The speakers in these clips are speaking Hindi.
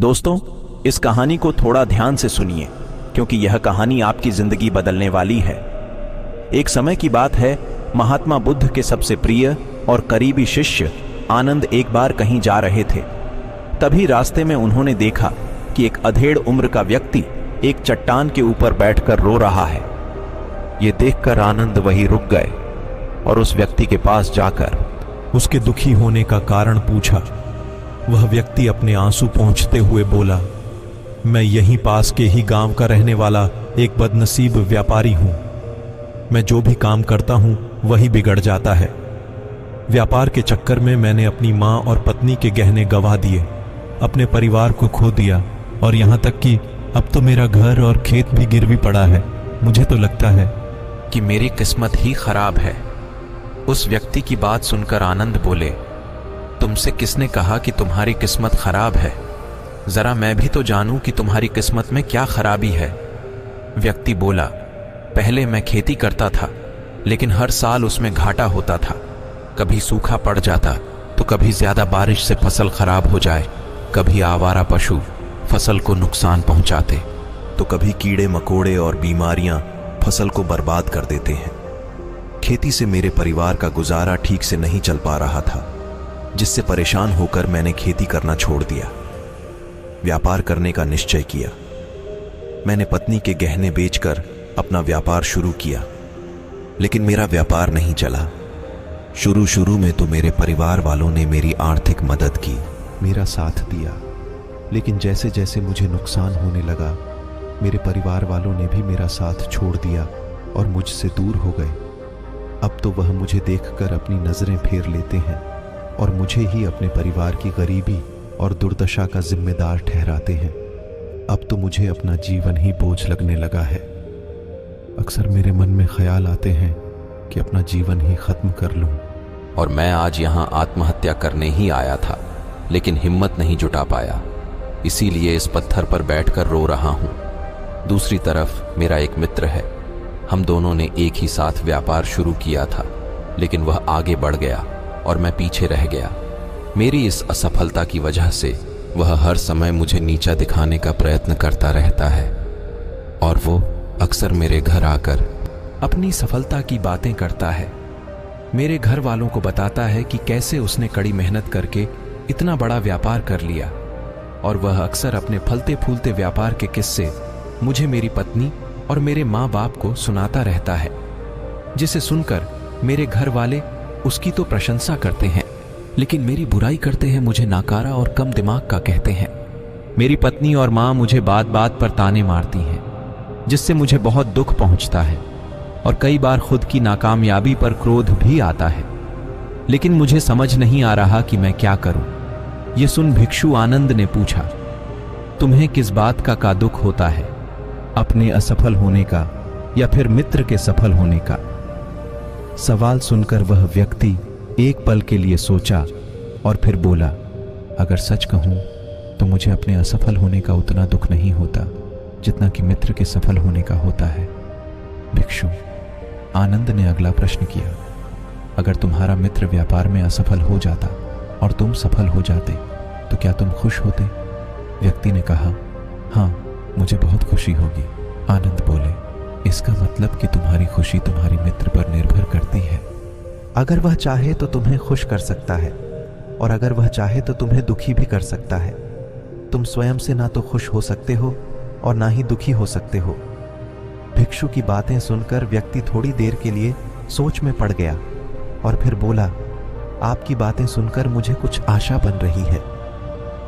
दोस्तों, इस कहानी को थोड़ा ध्यान से सुनिए क्योंकि यह कहानी आपकी जिंदगी बदलने वाली है। एक समय की बात है, महात्मा बुद्ध के सबसे प्रिय और करीबी शिष्य आनंद एक बार कहीं जा रहे थे। तभी रास्ते में उन्होंने देखा कि एक अधेड़ उम्र का व्यक्ति एक चट्टान के ऊपर बैठकर रो रहा है। ये देखकर आनंद वहीं रुक गए और उस व्यक्ति के पास जाकर उसके दुखी होने का कारण पूछा। वह व्यक्ति अपने आंसू पोंछते हुए बोला, मैं यहीं पास के ही गांव का रहने वाला एक बदनसीब व्यापारी हूं। मैं जो भी काम करता हूं वही बिगड़ जाता है। व्यापार के चक्कर में मैंने अपनी मां और पत्नी के गहने गंवा दिए, अपने परिवार को खो दिया और यहां तक कि अब तो मेरा घर और खेत भी गिरवी पड़ा है। मुझे तो लगता है कि मेरी किस्मत ही खराब है। उस व्यक्ति की बात सुनकर आनंद बोले, तुमसे किसने कहा कि तुम्हारी किस्मत खराब है? जरा मैं भी तो जानूं कि तुम्हारी किस्मत में क्या खराबी है। व्यक्ति बोला, पहले मैं खेती करता था, लेकिन हर साल उसमें घाटा होता था। कभी सूखा पड़ जाता तो कभी ज्यादा बारिश से फसल खराब हो जाए, कभी आवारा पशु फसल को नुकसान पहुंचाते, तो कभी कीड़े मकोड़े और बीमारियां फसल को बर्बाद कर देते हैं। खेती से मेरे परिवार का गुजारा ठीक से नहीं चल पा रहा था, जिससे परेशान होकर मैंने खेती करना छोड़ दिया। व्यापार करने का निश्चय किया। मैंने पत्नी के गहने बेचकर अपना व्यापार शुरू किया, लेकिन मेरा व्यापार नहीं चला। शुरू में तो मेरे परिवार वालों ने मेरी आर्थिक मदद की, मेरा साथ दिया, लेकिन जैसे जैसे मुझे नुकसान होने लगा, मेरे परिवार वालों ने भी मेरा साथ छोड़ दिया और मुझसे दूर हो गए। अब तो वह मुझे देखकर अपनी नजरें फेर लेते हैं और मुझे ही अपने परिवार की गरीबी और दुर्दशा का जिम्मेदार ठहराते हैं। अब तो मुझे अपना जीवन ही बोझ लगने लगा है। अक्सर मेरे मन में ख्याल आते हैं कि अपना जीवन ही खत्म कर लूं। और मैं आज यहाँ आत्महत्या करने ही आया था, लेकिन हिम्मत नहीं जुटा पाया, इसीलिए इस पत्थर पर बैठकर रो रहा हूँ। दूसरी तरफ मेरा एक मित्र है। हम दोनों ने एक ही साथ व्यापार शुरू किया था, लेकिन वह आगे बढ़ गया और मैं पीछे रह गया। मेरी इस असफलता की वजह से वह हर समय मुझे नीचा दिखाने का प्रयत्न करता रहता है और वो अक्सर मेरे घर आकर अपनी सफलता की बातें करता है। मेरे घर वालों को बताता है कि कैसे उसने कड़ी मेहनत करके इतना बड़ा व्यापार कर लिया, और वह अक्सर अपने फलते फूलते व्यापार के किस्से मुझे, मेरी पत्नी और मेरे माँ बाप को सुनाता रहता है, जिसे सुनकर मेरे घर वाले उसकी तो प्रशंसा करते हैं, लेकिन मेरी बुराई करते हैं, मुझे नाकारा और कम दिमाग का कहते हैं। मेरी पत्नी और माँ मुझे बात बात पर ताने मारती हैं, जिससे मुझे बहुत दुख पहुंचता है और कई बार खुद की नाकामयाबी पर क्रोध भी आता है, लेकिन मुझे समझ नहीं आ रहा कि मैं क्या करूं। यह सुन भिक्षु आनंद ने पूछा, तुम्हें किस बात का दुख होता है? अपने असफल होने का या फिर मित्र के सफल होने का? सवाल सुनकर वह व्यक्ति एक पल के लिए सोचा और फिर बोला, अगर सच कहूं तो मुझे अपने असफल होने का उतना दुख नहीं होता जितना कि मित्र के सफल होने का होता है। भिक्षु आनंद ने अगला प्रश्न किया, अगर तुम्हारा मित्र व्यापार में असफल हो जाता और तुम सफल हो जाते तो क्या तुम खुश होते? व्यक्ति ने कहा, हाँ, मुझे बहुत खुशी होगी। आनंद बोले, इसका मतलब कि तुम्हारी खुशी तुम्हारे मित्र पर निर्भर करती है। अगर वह चाहे तो तुम्हें खुश कर सकता है और अगर वह चाहे तो तुम्हें दुखी भी कर सकता है। तुम स्वयं से ना तो खुश हो सकते हो और ना ही दुखी हो सकते हो। भिक्षु की बातें सुनकर व्यक्ति थोड़ी देर के लिए सोच में पड़ गया और फिर बोला, आपकी बातें सुनकर मुझे कुछ आशा बन रही है।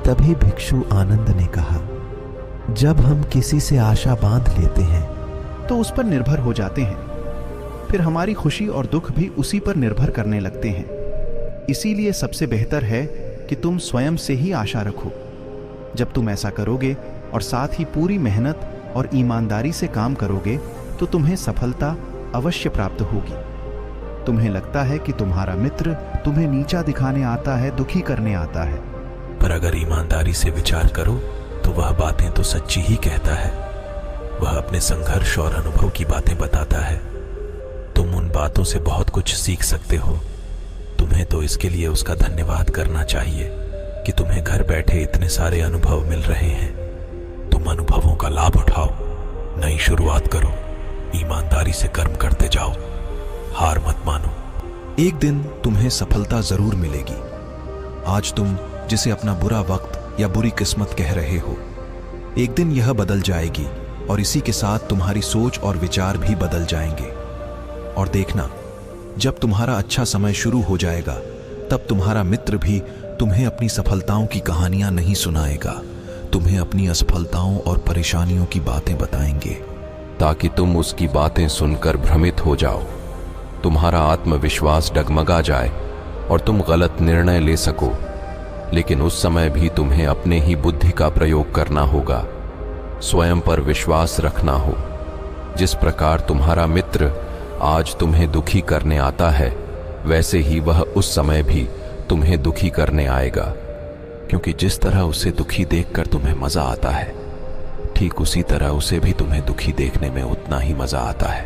तभी भिक्षु आनंद ने कहा, जब हम किसी से आशा बांध लेते हैं तो उस पर निर्भर हो जाते हैं, फिर हमारी खुशी और दुख भी उसी पर निर्भर करने लगते हैं। इसीलिए सबसे बेहतर है कि तुम स्वयं से ही आशा रखो। जब तुम ऐसा करोगे और साथ ही पूरी मेहनत और ईमानदारी से काम करोगे तो तुम्हें सफलता अवश्य प्राप्त होगी। तुम्हें लगता है कि तुम्हारा मित्र तुम्हें नीचा दिखाने आता है, दुखी करने आता है, पर अगर ईमानदारी से विचार करो तो वह बातें तो सच्ची ही कहता है। वह अपने संघर्ष और अनुभव की बातें बताता है। तुम उन बातों से बहुत कुछ सीख सकते हो। तुम्हें तो इसके लिए उसका धन्यवाद करना चाहिए। कि तुम्हें घर बैठे इतने सारे अनुभव मिल रहे हैं। तुम अनुभवों का लाभ उठाओ, नई शुरुआत करो, ईमानदारी से कर्म करते जाओ, हार मत मानो। एक दिन तुम्हें सफलता जरूर मिलेगी। आज तुम जिसे अपना बुरा वक्त या बुरी किस्मत कह रहे हो, एक दिन यह बदल जाएगी और इसी के साथ तुम्हारी सोच और विचार भी बदल जाएंगे। और देखना, जब तुम्हारा अच्छा समय शुरू हो जाएगा, तब तुम्हारा मित्र भी तुम्हें अपनी सफलताओं की कहानियां नहीं सुनाएगा, तुम्हें अपनी असफलताओं और परेशानियों की बातें बताएंगे, ताकि तुम उसकी बातें सुनकर भ्रमित हो जाओ, तुम्हारा आत्मविश्वास डगमगा जाए और तुम गलत निर्णय ले सको। लेकिन उस समय भी तुम्हें अपने ही बुद्धि का प्रयोग करना होगा, स्वयं पर विश्वास रखना हो। जिस प्रकार तुम्हारा मित्र आज तुम्हें दुखी करने आता है, वैसे ही वह उस समय भी तुम्हें दुखी करने आएगा, क्योंकि जिस तरह उसे दुखी देखकर तुम्हें मजा आता है, ठीक उसी तरह उसे भी तुम्हें दुखी देखने में उतना ही मजा आता है।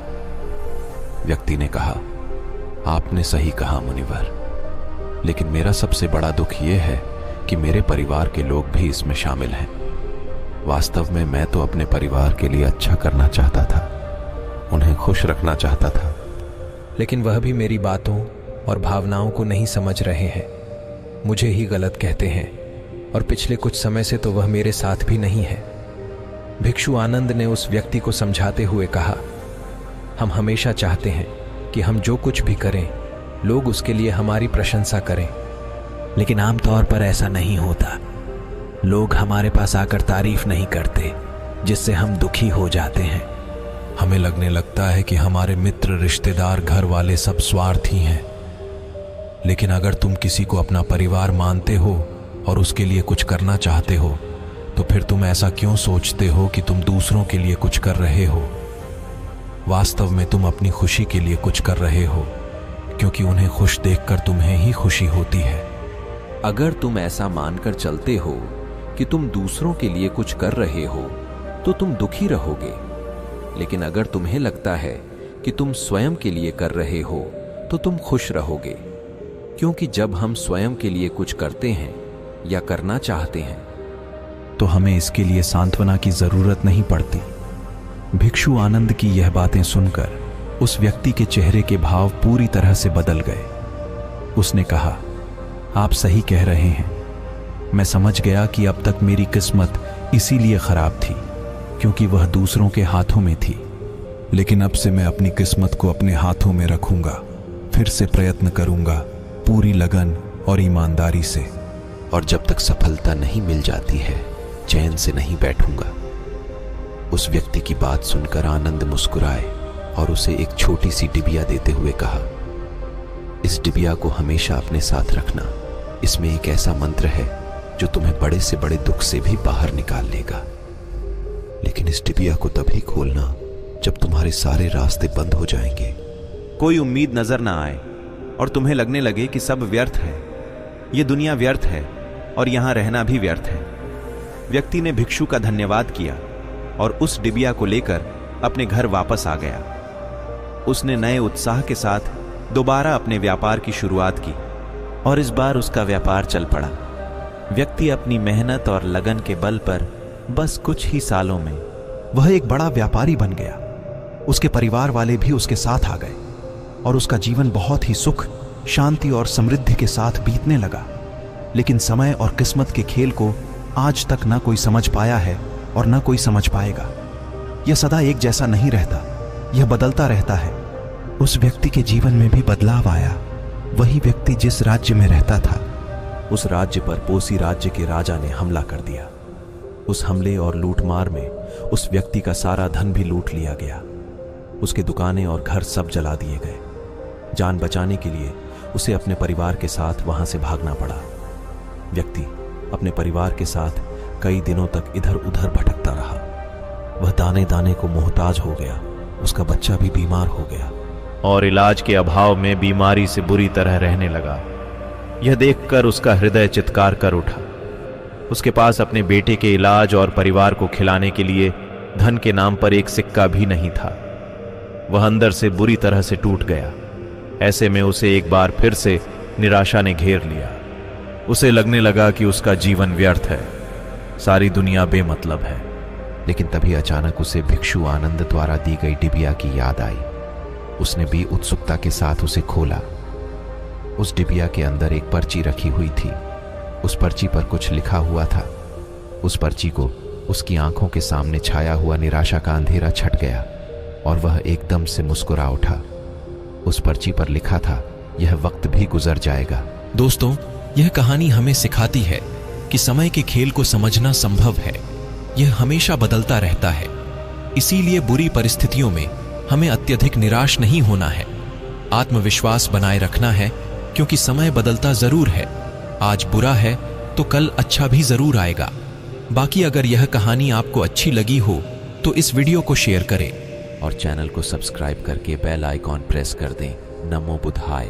व्यक्ति ने कहा, आपने सही कहा मुनिवर, लेकिन मेरा सबसे बड़ा दुख यह है कि मेरे परिवार के लोग भी इसमें शामिल हैं। वास्तव में मैं तो अपने परिवार के लिए अच्छा करना चाहता था, उन्हें खुश रखना चाहता था, लेकिन वह भी मेरी बातों और भावनाओं को नहीं समझ रहे हैं, मुझे ही गलत कहते हैं, और पिछले कुछ समय से तो वह मेरे साथ भी नहीं है। भिक्षु आनंद ने उस व्यक्ति को समझाते हुए कहा, हम हमेशा चाहते हैं कि हम जो कुछ भी करें, लोग उसके लिए हमारी प्रशंसा करें, लेकिन आमतौर पर ऐसा नहीं होता। लोग हमारे पास आकर तारीफ नहीं करते, जिससे हम दुखी हो जाते हैं। हमें लगने लगता है कि हमारे मित्र, रिश्तेदार, घर वाले सब स्वार्थी हैं। लेकिन अगर तुम किसी को अपना परिवार मानते हो और उसके लिए कुछ करना चाहते हो, तो फिर तुम ऐसा क्यों सोचते हो कि तुम दूसरों के लिए कुछ कर रहे हो? वास्तव में तुम अपनी खुशी के लिए कुछ कर रहे हो, क्योंकि उन्हें खुश देखकर तुम्हें ही खुशी होती है। अगर तुम ऐसा मानकर चलते हो कि तुम दूसरों के लिए कुछ कर रहे हो, तो तुम दुखी रहोगे। लेकिन अगर तुम्हें लगता है कि तुम स्वयं के लिए कर रहे हो, तो तुम खुश रहोगे, क्योंकि जब हम स्वयं के लिए कुछ करते हैं या करना चाहते हैं, तो हमें इसके लिए सांत्वना की जरूरत नहीं पड़ती। भिक्षु आनंद की यह बातें सुनकर उस व्यक्ति के चेहरे के भाव पूरी तरह से बदल गए। उसने कहा, आप सही कह रहे हैं। मैं समझ गया कि अब तक मेरी किस्मत इसीलिए खराब थी क्योंकि वह दूसरों के हाथों में थी। लेकिन अब से मैं अपनी किस्मत को अपने हाथों में रखूंगा, फिर से प्रयत्न करूंगा पूरी लगन और ईमानदारी से। और जब तक सफलता नहीं मिल जाती है, चैन से नहीं बैठूंगा। उस व्यक्ति की बात सुनकर आनंद मुस्कुराए और उसे एक छोटी सी डिबिया देते हुए कहा, इस डिबिया को हमेशा अपने साथ रखना। इसमें एक ऐसा मंत्र है जो तुम्हें बड़े से बड़े दुख से भी बाहर निकाल लेगा। लेकिन इस डिबिया को तभी खोलना जब तुम्हारे सारे रास्ते बंद हो जाएंगे, कोई उम्मीद नजर ना आए और तुम्हें लगने लगे कि सब व्यर्थ है, ये दुनिया व्यर्थ है और यहां रहना भी व्यर्थ है। व्यक्ति ने भिक्षु का धन्यवाद किया और उस डिबिया को लेकर अपने घर वापस आ गया। उसने नए उत्साह के साथ दोबारा अपने व्यापार की शुरुआत की और इस बार उसका व्यापार चल पड़ा। व्यक्ति अपनी मेहनत और लगन के बल पर बस कुछ ही सालों में वह एक बड़ा व्यापारी बन गया। उसके परिवार वाले भी उसके साथ आ गए और उसका जीवन बहुत ही सुख, शांति और समृद्धि के साथ बीतने लगा। लेकिन समय और किस्मत के खेल को आज तक ना कोई समझ पाया है और ना कोई समझ पाएगा। यह सदा एक जैसा नहीं रहता, यह बदलता रहता है। उस व्यक्ति के जीवन में भी बदलाव आया। वही व्यक्ति जिस राज्य में रहता था, उस राज्य पर पोसी राज्य के राजा ने हमला कर दिया। उस हमले और लूटमार में उस व्यक्ति का सारा धन भी लूट लिया गया। उसके दुकानें और घर सब जला दिए गए। जान बचाने के लिए उसे अपने परिवार के साथ वहां से भागना पड़ा। व्यक्ति अपने परिवार के साथ कई दिनों तक इधर उधर भटकता रहा। वह दाने दाने को मोहताज हो गया। उसका बच्चा भी बीमार हो गया और इलाज के अभाव में बीमारी से बुरी तरह रहने लगा। यह देखकर उसका हृदय चित्कार कर उठा। उसके पास अपने बेटे के इलाज और परिवार को खिलाने के लिए धन के नाम पर एक सिक्का भी नहीं था। वह अंदर से बुरी तरह से टूट गया। ऐसे में उसे एक बार फिर से निराशा ने घेर लिया। उसे लगने लगा कि उसका जीवन व्यर्थ है, सारी दुनिया बेमतलब है। लेकिन तभी अचानक उसे भिक्षु आनंद द्वारा दी गई डिबिया की याद आई। उसने भी उत्सुकता के साथ उसे खोला। उस डिबिया के अंदर एक पर्ची रखी हुई थी। उस पर्ची पर कुछ लिखा हुआ था। उस पर्ची को उसकी आंखों के सामने छाया हुआ निराशा का अंधेरा छट गया और वह एकदम से मुस्कुरा उठा। उस पर्ची पर लिखा था, यह वक्त भी गुजर जाएगा। दोस्तों, यह कहानी हमें सिखाती है कि समय के खेल को समझना संभव है। यह हमेशा बदलता रहता है। इसीलिए बुरी परिस्थितियों में हमें अत्यधिक निराश नहीं होना है। आत्मविश्वास बनाए रखना है, क्योंकि समय बदलता जरूर है। आज बुरा है तो कल अच्छा भी जरूर आएगा। बाकी अगर यह कहानी आपको अच्छी लगी हो तो इस वीडियो को शेयर करें और चैनल को सब्सक्राइब करके बेल आइकॉन प्रेस कर दें। नमो बुद्धाय।